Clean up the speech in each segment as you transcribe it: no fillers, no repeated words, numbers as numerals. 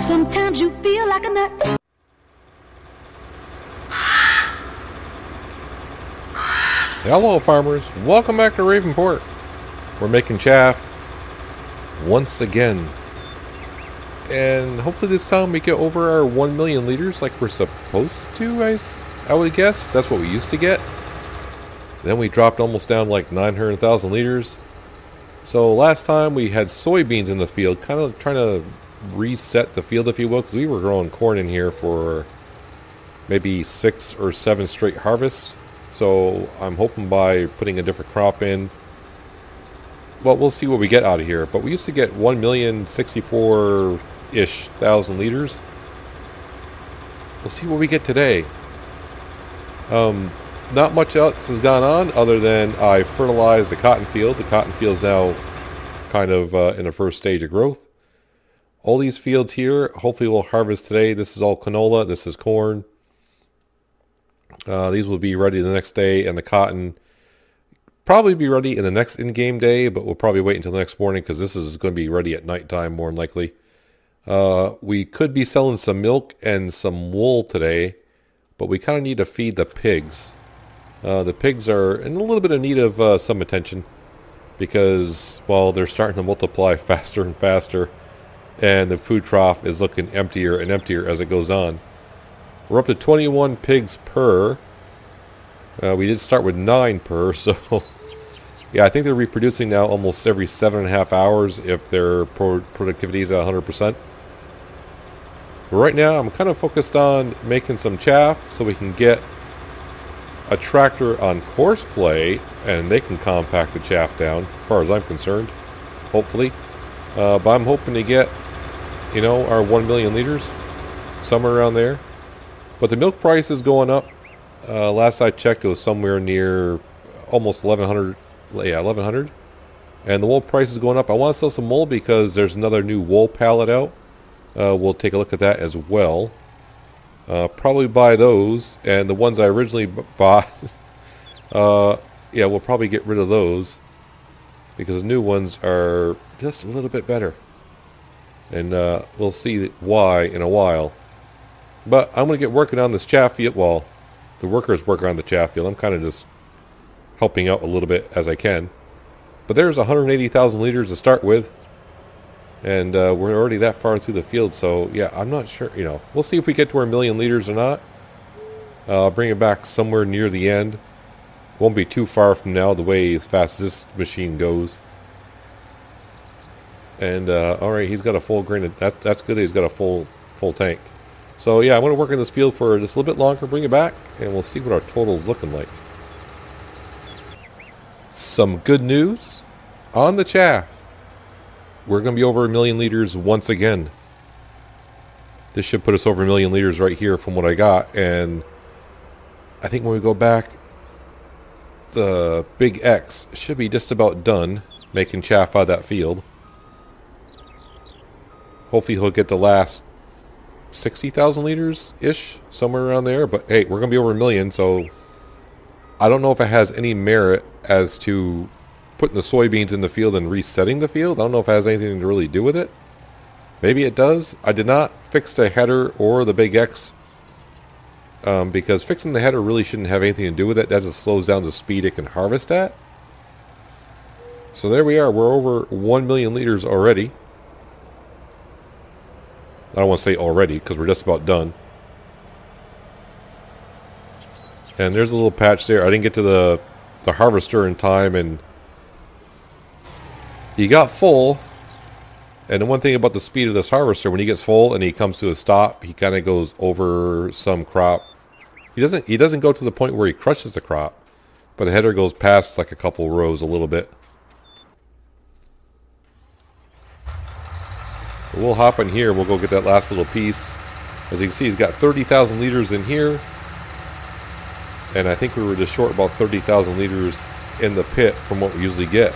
Sometimes you feel like a nut. Hello farmers, welcome back to Ravenport. We're making chaff once again. And hopefully this time we get over our 1 million liters like we're supposed to, I would guess. That's what we used to get. Then we dropped almost down like 900,000 liters. So last time we had soybeans in the field, kind of trying to reset the field if you will, because we were growing corn in here for maybe 6 or 7 straight harvests. So I'm hoping by putting a different crop in, well, we'll see what we get out of here. But we used to get 1,064,000-ish liters. We'll see what we get today. Not much else has gone on other than I fertilized the cotton field. The cotton field is now kind of in the first stage of growth. All these fields here, hopefully we'll harvest today. This is all canola. This is corn. These will be ready the next day, and the cotton probably be ready in the next in-game day, but we'll probably wait until the next morning because this is going to be ready at nighttime more than likely. We could be selling some milk and some wool today, but we kind of need to feed the pigs. The pigs are in a little bit of need of some attention because, well, they're starting to multiply faster and faster, and the food trough is looking emptier and emptier as it goes on. We're up to 21 pigs per. We did start with 9 per, so yeah, I think they're reproducing now almost every 7.5 hours if their productivity is at 100%. But right now, I'm kind of focused on making some chaff so we can get a tractor on courseplay and they can compact the chaff down, as far as I'm concerned, hopefully. But I'm hoping to get, you know, our 1 million liters, somewhere around there. But the milk price is going up. Last I checked, it was somewhere near almost 1,100. Yeah, 1,100. And the wool price is going up. I want to sell some wool because there's another new wool pallet out. We'll take a look at that as well. Probably buy those. And the ones I originally bought, yeah, we'll probably get rid of those because the new ones are just a little bit better. And we'll see why in a while. But I'm going to get working on this chaff field. Well, the workers work on the chaff field. I'm kind of just helping out a little bit as I can. But there's 180,000 liters to start with. And we're already that far through the field. So, yeah, I'm not sure. You know, we'll see if we get to our 1 million liters or not. I'll bring it back somewhere near the end. Won't be too far from now, the way as fast as this machine goes. And, alright, he's got a full grain. That's good. He's got a full tank. So yeah, I'm going to work in this field for just a little bit longer, bring it back, and we'll see what our total is looking like. Some good news on the chaff. We're going to be over 1 million liters once again. This should put us over 1 million liters right here from what I got, and I think when we go back, the big X should be just about done making chaff out of that field. Hopefully he'll get the last 60,000 liters-ish, somewhere around there. But hey, we're going to be over 1 million, so I don't know if it has any merit as to putting the soybeans in the field and resetting the field. I don't know if it has anything to really do with it. Maybe it does. I did not fix the header or the big X because fixing the header really shouldn't have anything to do with it. That just slows down the speed it can harvest at. So there we are. We're over 1 million liters already. I don't want to say already because we're just about done. And there's a little patch there. I didn't get to the harvester in time, and he got full. And the one thing about the speed of this harvester, when he gets full and he comes to a stop, he kind of goes over some crop. He doesn't go to the point where he crushes the crop, but the header goes past like a couple rows a little bit. We'll hop in here. We'll go get that last little piece. As you can see, he's got 30,000 liters in here. And I think we were just short about 30,000 liters in the pit from what we usually get.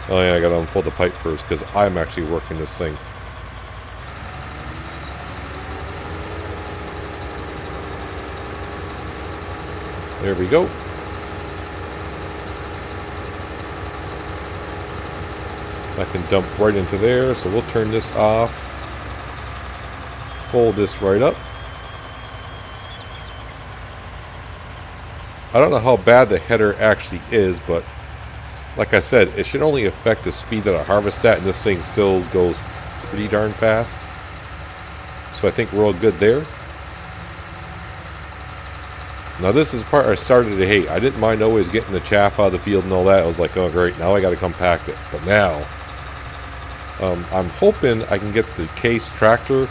Oh yeah, I gotta unfold the pipe first because I'm actually working this thing. There we go. I can dump right into there, so we'll turn this off. fold this right up. I don't know how bad the header actually is, but like I said, it should only affect the speed that I harvest at, and this thing still goes pretty darn fast. So I think we're all good there. Now this is the part I started to hate. I didn't mind always getting the chaff out of the field and all that. I was like, oh great, now I got to compact it. But now, I'm hoping I can get the case tractor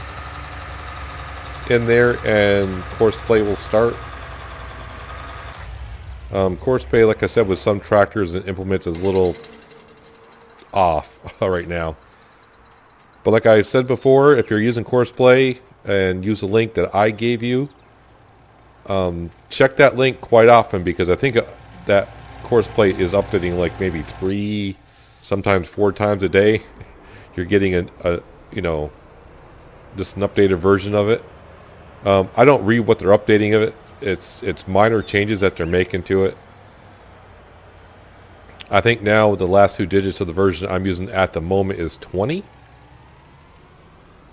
in there and courseplay will start. Courseplay, like I said, with some tractors and implements is a little off right now. But like I said before, if you're using courseplay and use the link that I gave you, check that link quite often, because I think that courseplay is updating like maybe 3, sometimes 4 times a day. You're getting a you know, just an updated version of it. I don't read what they're updating of it. It's minor changes that they're making to it. I think now the last 2 digits of the version I'm using at the moment is 20.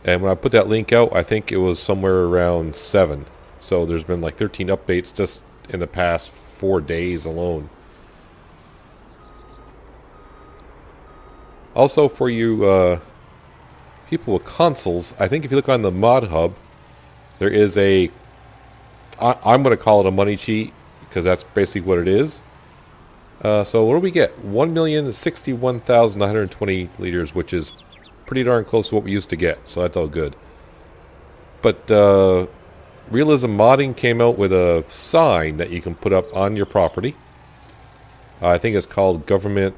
And when I put that link out, I think it was somewhere around 7. So there's been like 13 updates just in the past 4 days alone. Also, for you people with consoles, I think if you look on the mod hub, there is a, I'm going to call it a money cheat, because that's basically what it is. So what do we get? 1,061,920 liters, which is pretty darn close to what we used to get. So that's all good. But Realism Modding came out with a sign that you can put up on your property. I think it's called government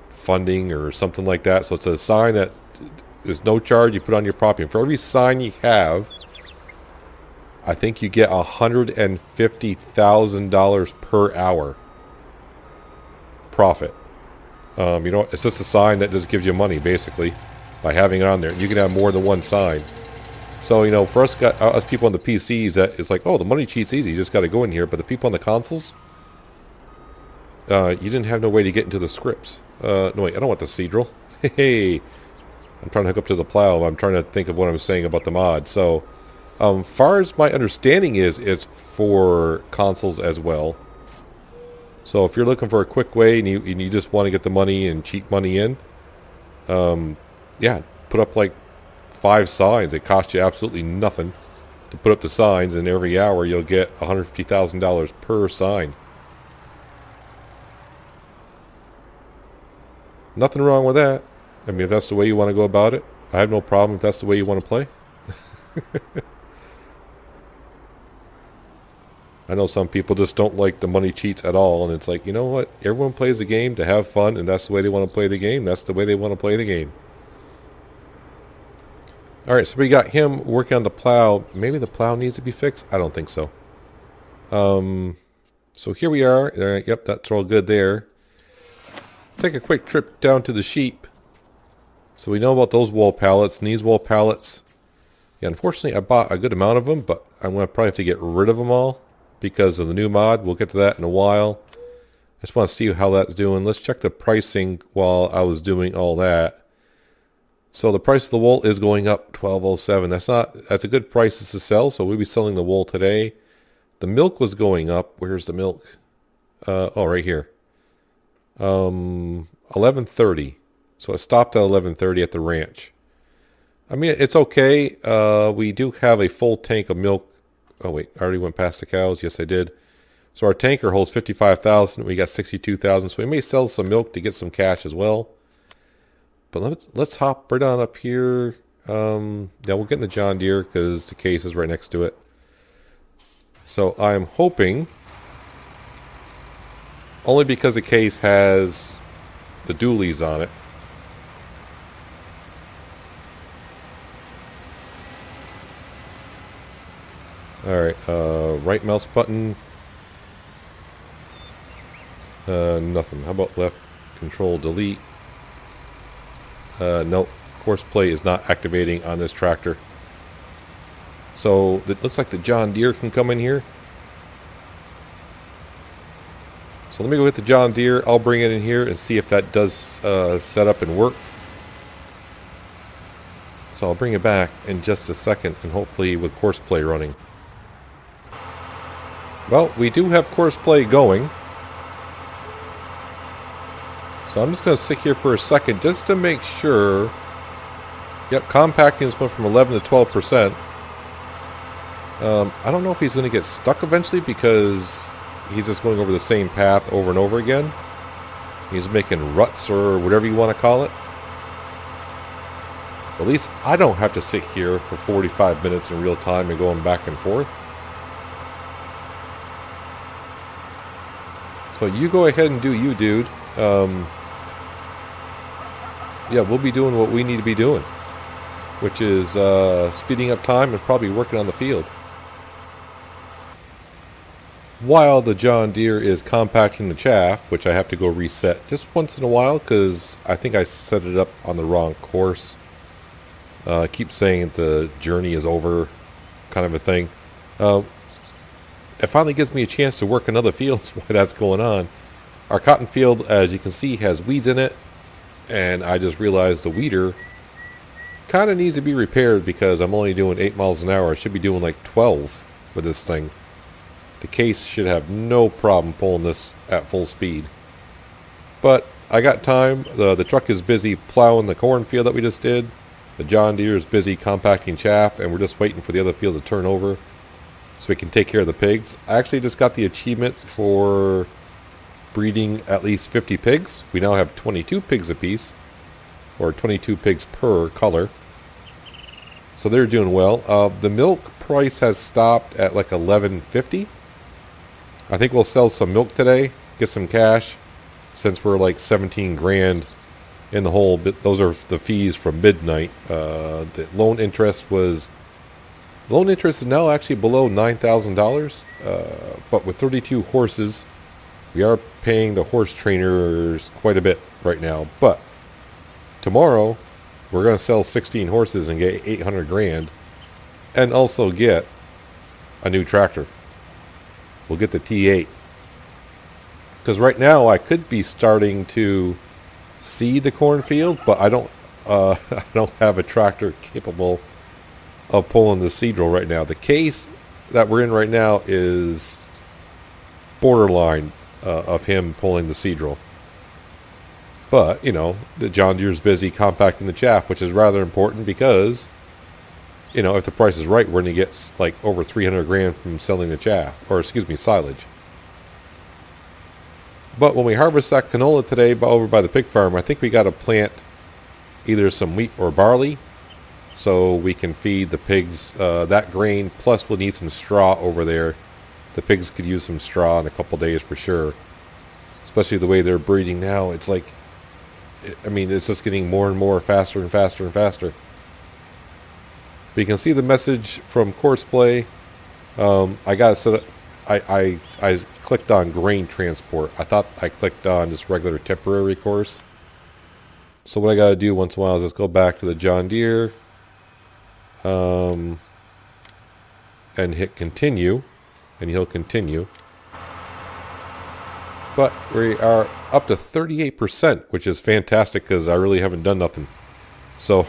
funding or something like that. So it's a sign that is no charge, you put on your property. And for every sign you have, I think you get $150,000 per hour profit. You know, it's just a sign that just gives you money basically by having it on there. You can have more than one sign. So, you know, for us people on the PCs, that it's like, oh, the money cheat's easy, you just got to go in here. But the people on the consoles, you didn't have no way to get into the scripts. No, wait, I don't want the seed drill. Hey, I'm trying to hook up to the plow. I'm trying to think of what I'm saying about the mod. So, far as my understanding is, it's for consoles as well. So if you're looking for a quick way and you just want to get the money and cheat money in, yeah, put up like 5 signs. It costs you absolutely nothing to put up the signs, and every hour you'll get $150,000 per sign. Nothing wrong with that. I mean, if that's the way you want to go about it, I have no problem if that's the way you want to play. I know some people just don't like the money cheats at all, and it's like, you know what? Everyone plays the game to have fun, and that's the way they want to play the game. That's the way they want to play the game. Alright, so we got him working on the plow. Maybe the plow needs to be fixed? I don't think so. So here we are. Yep, that's all good there. Take a quick trip down to the sheep. So we know about those wool pallets and these wool pallets. Yeah, unfortunately I bought a good amount of them, but I'm going to probably have to get rid of them all because of the new mod. We'll get to that in a while. I just want to see how that's doing. Let's check the pricing while I was doing all that. So the price of the wool is going up, $12.07. That's a good price to sell, so we'll be selling the wool today. The milk was going up. Where's the milk? Oh, right here. 11.30. So it stopped at 11.30 at the ranch. I mean, it's okay. We do have a full tank of milk. Oh wait, I already went past the cows. Yes, I did. So our tanker holds 55,000. We got 62,000. So we may sell some milk to get some cash as well. But let's hop right on up here. Yeah, we'll get in the John Deere because the case is right next to it. So I'm hoping, only because the case has the dualies on it. Alright, right mouse button. Nothing. How about left control delete? Nope. Courseplay is not activating on this tractor. So it looks like the John Deere can come in here. So let me go get the John Deere. I'll bring it in here and see if that does set up and work. So So I'll bring it back in just a second, and hopefully with courseplay running. Well, we do have courseplay going. So I'm just going to sit here for a second just to make sure. Yep, compacting has went from 11 to 12%. I don't know if he's going to get stuck eventually because he's just going over the same path over and over again. He's making ruts or whatever you want to call it. At least I don't have to sit here for 45 minutes in real time and going back and forth. So you go ahead and do you, dude. Yeah, we'll be doing what we need to be doing, which is speeding up time and probably working on the field. While the John Deere is compacting the chaff, which I have to go reset just once in a while because I think I set it up on the wrong course. I keep saying the journey is over kind of a thing. It finally gives me a chance to work in other fields while that's going on. Our cotton field, as you can see, has weeds in it. And I just realized the weeder kind of needs to be repaired because I'm only doing 8 miles an hour. I should be doing like 12 with this thing. The case should have no problem pulling this at full speed. But I got time. The truck is busy plowing the cornfield that we just did. The John Deere is busy compacting chaff, and we're just waiting for the other fields to turn over so we can take care of the pigs. I actually just got the achievement for breeding at least 50 pigs. We now have 22 pigs apiece, or 22 pigs per color. So they're doing well. The milk price has stopped at like $11.50. I think we'll sell some milk today, get some cash, since we're like 17 grand in the hole. Those are the fees from midnight. The loan interest is now actually below $9,000, but with 32 horses, we are paying the horse trainers quite a bit right now. But tomorrow, we're going to sell 16 horses and get 800 grand, and also get a new tractor. We'll get the T8. Because right now, I could be starting to seed the cornfield, but I don't have a tractor capable of pulling the seed drill right now. The case that we're in right now is borderline of him pulling the seed drill. But, you know, the John Deere's busy compacting the chaff, which is rather important because, you know, if the price is right, we're going to get like over 300 grand from selling the chaff, or excuse me, silage. But when we harvest that canola today over by the pig farm, I think we got to plant either some wheat or barley so we can feed the pigs that grain. Plus, we'll need some straw over there. The pigs could use some straw in a couple days for sure. Especially the way they're breeding now. It's like, I mean, it's just getting more and more faster and faster and faster. But you can see the message from courseplay. I got to set up. I clicked on grain transport. I thought I clicked on just regular temporary course. So what I got to do once in a while is just go back to the John Deere and hit continue, and he'll continue. But we are up to 38%, which is fantastic because I really haven't done nothing. So,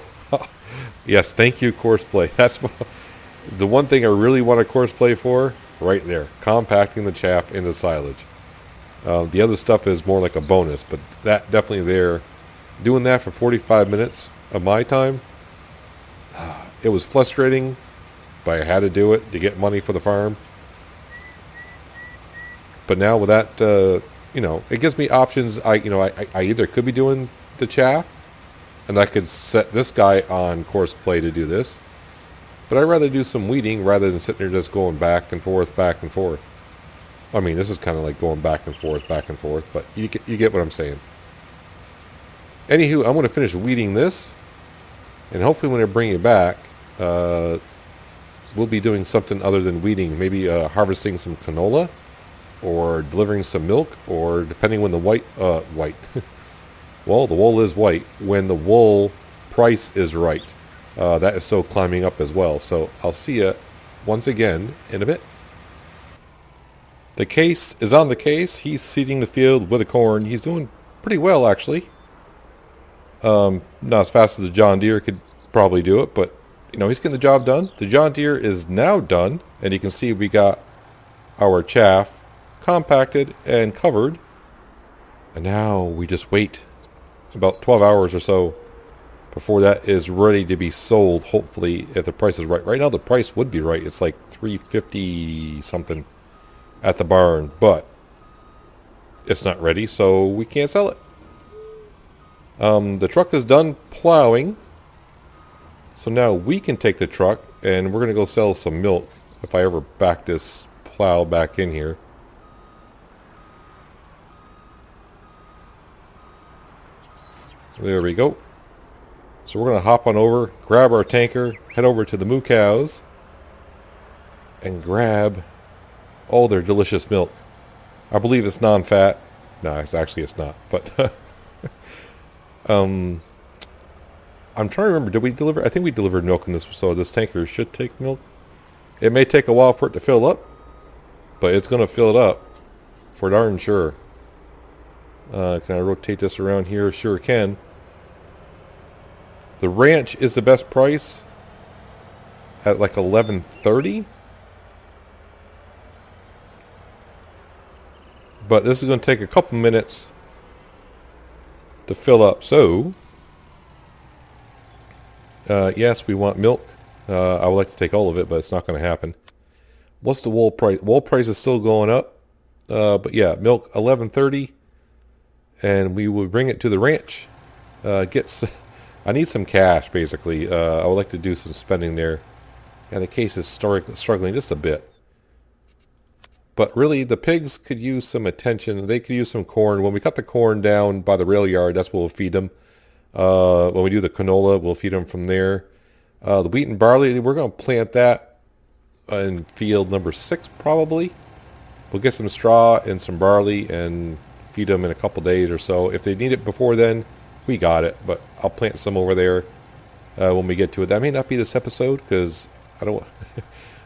yes, thank you, courseplay. That's the one thing I really want a courseplay for, right there. Compacting the chaff into silage. The other stuff is more like a bonus, but that definitely there. Doing that for 45 minutes of my time, it was frustrating, but I had to do it to get money for the farm. But now with that, you know, it gives me options. I either could be doing the chaff, and I could set this guy on courseplay to do this. But I'd rather do some weeding rather than sitting there just going back and forth, back and forth. I mean, this is kind of like going back and forth, but you get what I'm saying. Anywho, I'm going to finish weeding this, and hopefully when I bring it back, we'll be doing something other than weeding. Maybe harvesting some canola, or delivering some milk, or depending when the well, the wool is white. When the wool price is right, that is still climbing up as well. So I'll see you once again in a bit. The case is on the case. He's seeding the field with the corn. He's doing pretty well, actually. Not as fast as the John Deere could probably do it, but you know, he's getting the job done. The John Deere is now done, and you can see we got our chaff compacted and covered. And now we just wait about 12 hours or so before that is ready to be sold, hopefully, if the price is right. Right now the price would be right. It's like $3.50 something at the barn, but it's not ready, so we can't sell it. The truck is done plowing, so now we can take the truck and we're gonna go sell some milk if I ever back this plow back in here. There we go. So we're going to hop on over, grab our tanker, head over to the moo cows, and grab all their delicious milk. I believe it's non-fat. No, it's not. But I'm trying to remember. Did we deliver? I think we delivered milk in this, so this tanker should take milk. It may take a while for it to fill up, but it's going to fill it up for darn sure. Can I rotate this around here? Sure can. The ranch is the best price at like $11.30. But this is going to take a couple minutes to fill up. So, yes, we want milk. I would like to take all of it, but it's not going to happen. What's the wool price? Wool price is still going up. But yeah, milk $11.30. And we will bring it to the ranch. I need some cash, basically. I would like to do some spending there. Yeah, the case is struggling just a bit. But really, the pigs could use some attention. They could use some corn. When we cut the corn down by the rail yard, that's what we'll feed them. When we do the canola, we'll feed them from there. The wheat and barley, we're going to plant that in field number 6, probably. We'll get some straw and some barley and feed them in a couple days or so. If they need it before then, we got it, but I'll plant some over there when we get to it. That may not be this episode, because I don't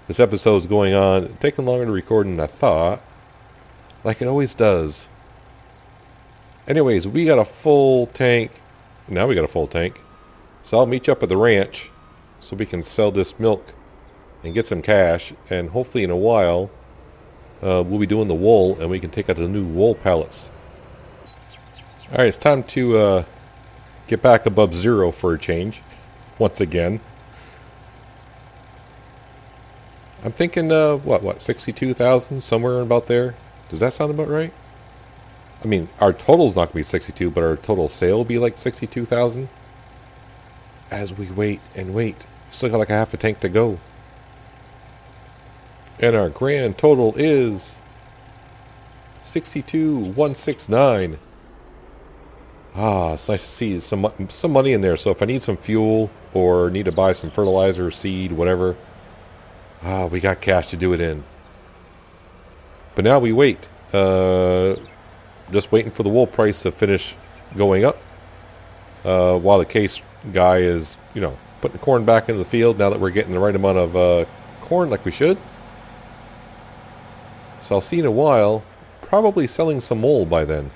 this episode's going on. It's taking longer to record than I thought, like it always does. Anyways, we got a full tank. Now we got a full tank. So I'll meet you up at the ranch so we can sell this milk and get some cash, and hopefully in a while we'll be doing the wool and we can take out the new wool pallets. Alright, it's time to get back above zero for a change, once again. I'm thinking, what, 62,000? Somewhere about there? Does that sound about right? I mean, our total's not going to be 62, but our total sale will be like 62,000. As we wait and wait. Still got like a half a tank to go. And our grand total is 62,169. Ah, it's nice to see some money in there. So if I need some fuel or need to buy some fertilizer, seed, whatever, we got cash to do it in. But now we wait. Just waiting for the wool price to finish going up. While the case guy is, putting the corn back into the field now that we're getting the right amount of corn like we should. So I'll see you in a while. Probably selling some wool by then.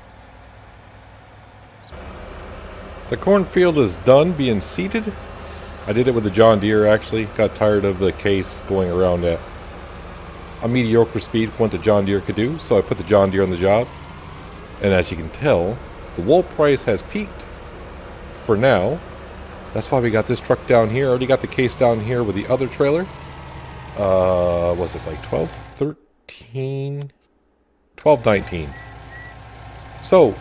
The cornfield is done being seeded. I did it with the John Deere, actually. Got tired of the case going around at a mediocre speed for what the John Deere could do, so I put the John Deere on the job. And as you can tell, the wool price has peaked for now. That's why we got this truck down here. Already got the case down here with the other trailer. Was it like 12, 13, 12, 19? So,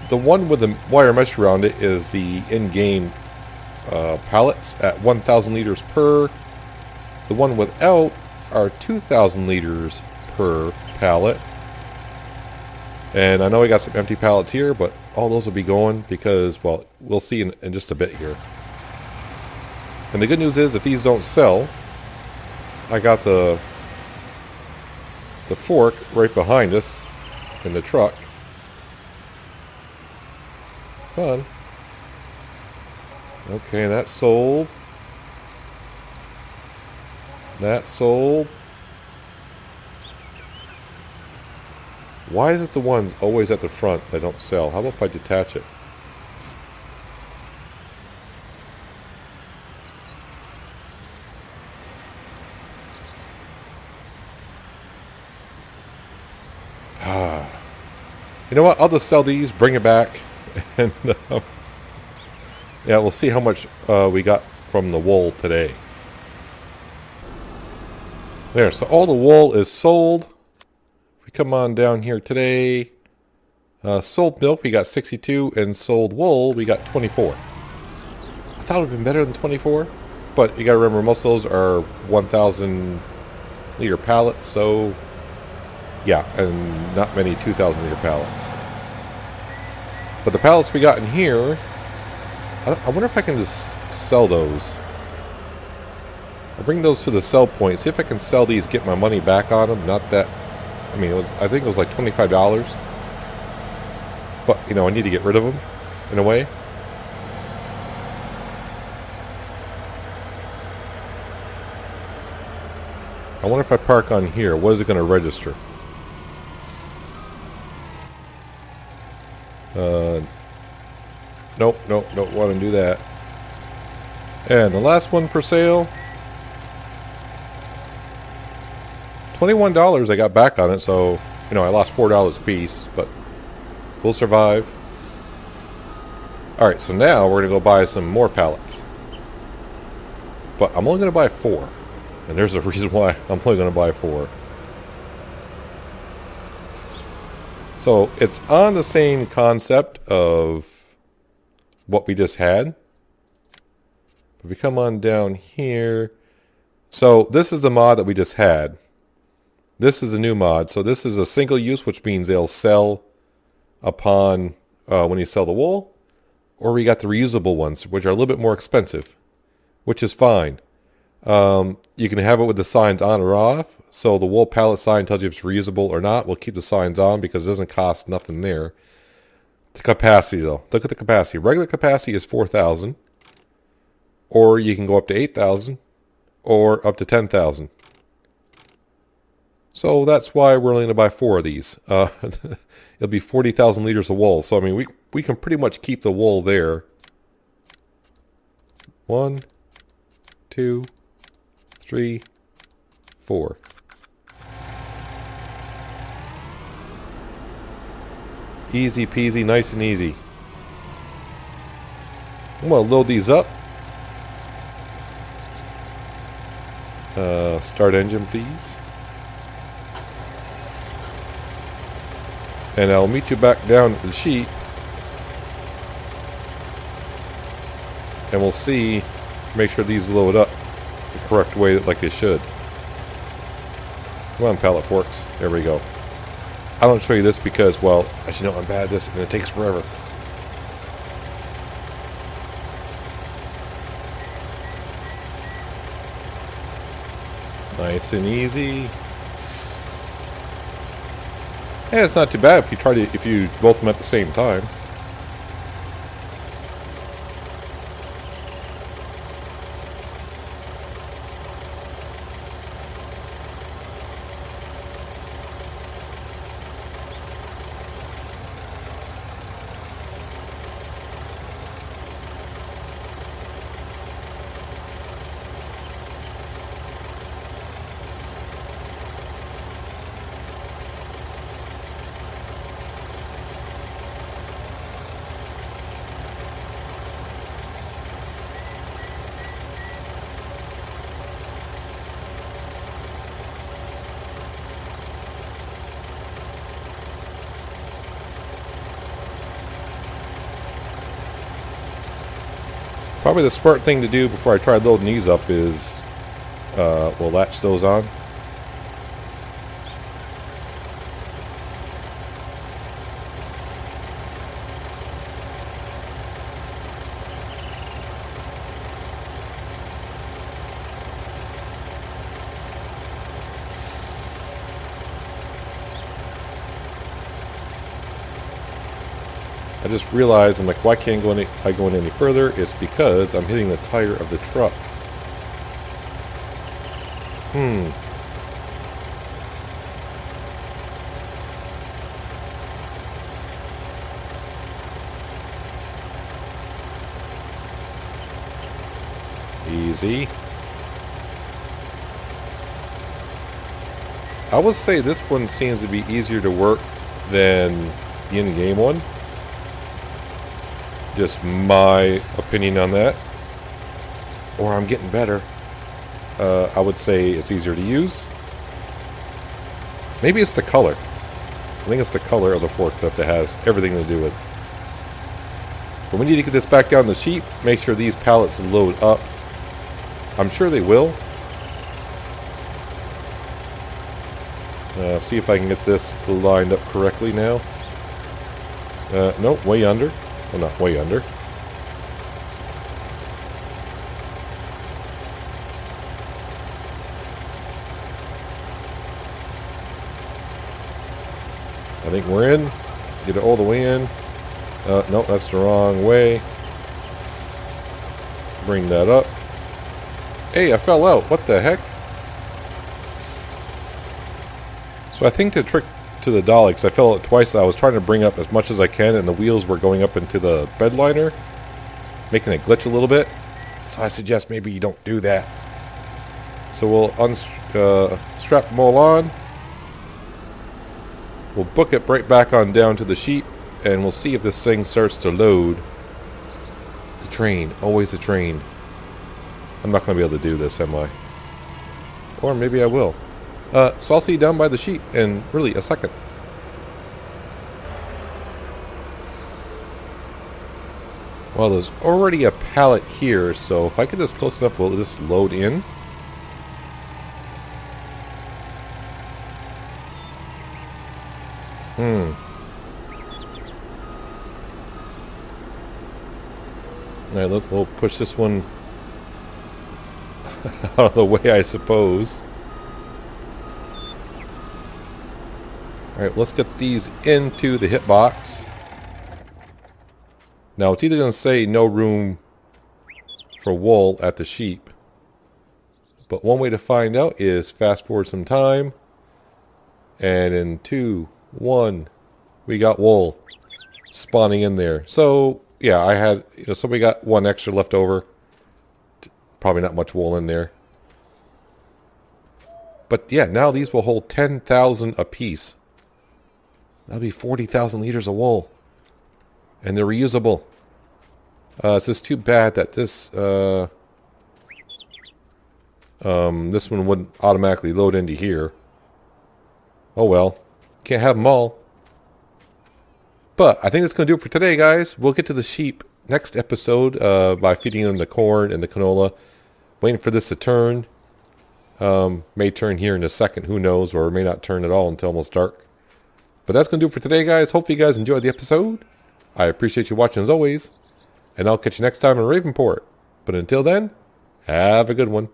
the one with the wire mesh around it is the in-game pallets at 1,000 liters per. The one without are 2,000 liters per pallet. And I know we got some empty pallets here, but all those will be going because, well, we'll see in just a bit here. And the good news is, if these don't sell, I got the fork right behind us in the truck. Come on. Okay, that sold. That sold. Why is it the ones always at the front that don't sell? How about if I detach it? You know what? I'll just sell these, bring it back, and yeah, we'll see how much we got from the wool today. There, so all the wool is sold. If we come on down here today, sold milk we got 62, and sold wool we got 24. I thought it would have been better than 24, but you got to remember most of those are 1,000 liter pallets, so yeah, and not many 2,000 liter pallets. But the pallets we got in here, I wonder if I can just sell those. I'll bring those to the sell point, see if I can sell these, get my money back on them. Not that, I mean, I think it was like $25. But, you know, I need to get rid of them, in a way. I wonder if I park on here, what is it going to register? Nope, don't want to do that. And the last one for sale, $21 I got back on it, so, you know, I lost $4 a piece, but we'll survive. Alright, so now we're going to go buy some more pallets. But I'm only going to buy 4. And there's a reason why I'm only going to buy 4. So it's on the same concept of what we just had. If we come on down here, so this is the mod that we just had. This is a new mod. So this is a single use, which means they'll sell upon when you sell the wool. Or we got the reusable ones, which are a little bit more expensive, which is fine. You can have it with the signs on or off. So the wool pallet sign tells you if it's reusable or not. We'll keep the signs on because it doesn't cost nothing there. The capacity though. Look at the capacity. Regular capacity is 4,000. Or you can go up to 8,000. Or up to 10,000. So that's why we're only going to buy 4 of these. It'll be 40,000 liters of wool. So I mean we can pretty much keep the wool there. 1, 2, 3, 4. Easy peasy, nice and easy. I'm going to load these up. Start engine, please. And I'll meet you back down at the sheet. And we'll see, make sure these load up the correct way like they should. Come on, pallet forks. There we go. I don't show you this because, well, as you know, I'm bad at this and it takes forever. Nice and easy. Yeah, it's not too bad if you both them at the same time. Probably the smart thing to do before I try loading these up is we'll latch those on. I just realized, I'm like, why can't I go any further? It's because I'm hitting the tire of the truck. Easy. I would say this one seems to be easier to work than the in-game one. Just my opinion on that. Or I'm getting better. I would say it's easier to use. Maybe it's the color. I think it's the color of the forklift that has everything to do with it. But we need to get this back down the sheep. Make sure these pallets load up. I'm sure they will. See if I can get this lined up correctly now. Nope, way under. Well, not way under. I think we're in. Get it all the way in. Nope, that's the wrong way. Bring that up. Hey, I fell out. What the heck? So I think the trick to the dolly, because I fell out twice, I was trying to bring up as much as I can, and the wheels were going up into the bed liner, making it glitch a little bit. So I suggest maybe you don't do that. So we'll strap them all on. We'll book it right back on down to the sheep, and we'll see if this thing starts to load. The train. Always the train. I'm not going to be able to do this, am I? Or maybe I will. So I'll see you down by the sheep in really a second. Well, there's already a pallet here, so if I get this close enough, will this load in? Alright, look, we'll push this one out of the way, I suppose. Alright, let's get these into the hitbox. Now, it's either going to say no room for wool at the sheep, but one way to find out is fast forward some time, and in 2, 1, we got wool spawning in there. So, yeah, I had, somebody got one extra left over. Probably not much wool in there. But yeah, now these will hold 10,000 apiece. That'll be 40,000 liters of wool. And they're reusable. It's just too bad that this one wouldn't automatically load into here. Oh well. Can't have them all. But I think that's going to do it for today, guys. We'll get to the sheep next episode by feeding them the corn and the canola. Waiting for this to turn. May turn here in a second, who knows, or may not turn at all until almost dark. But that's going to do it for today, guys. Hopefully you guys enjoyed the episode. I appreciate you watching as always. And I'll catch you next time in Ravenport. But until then, have a good one.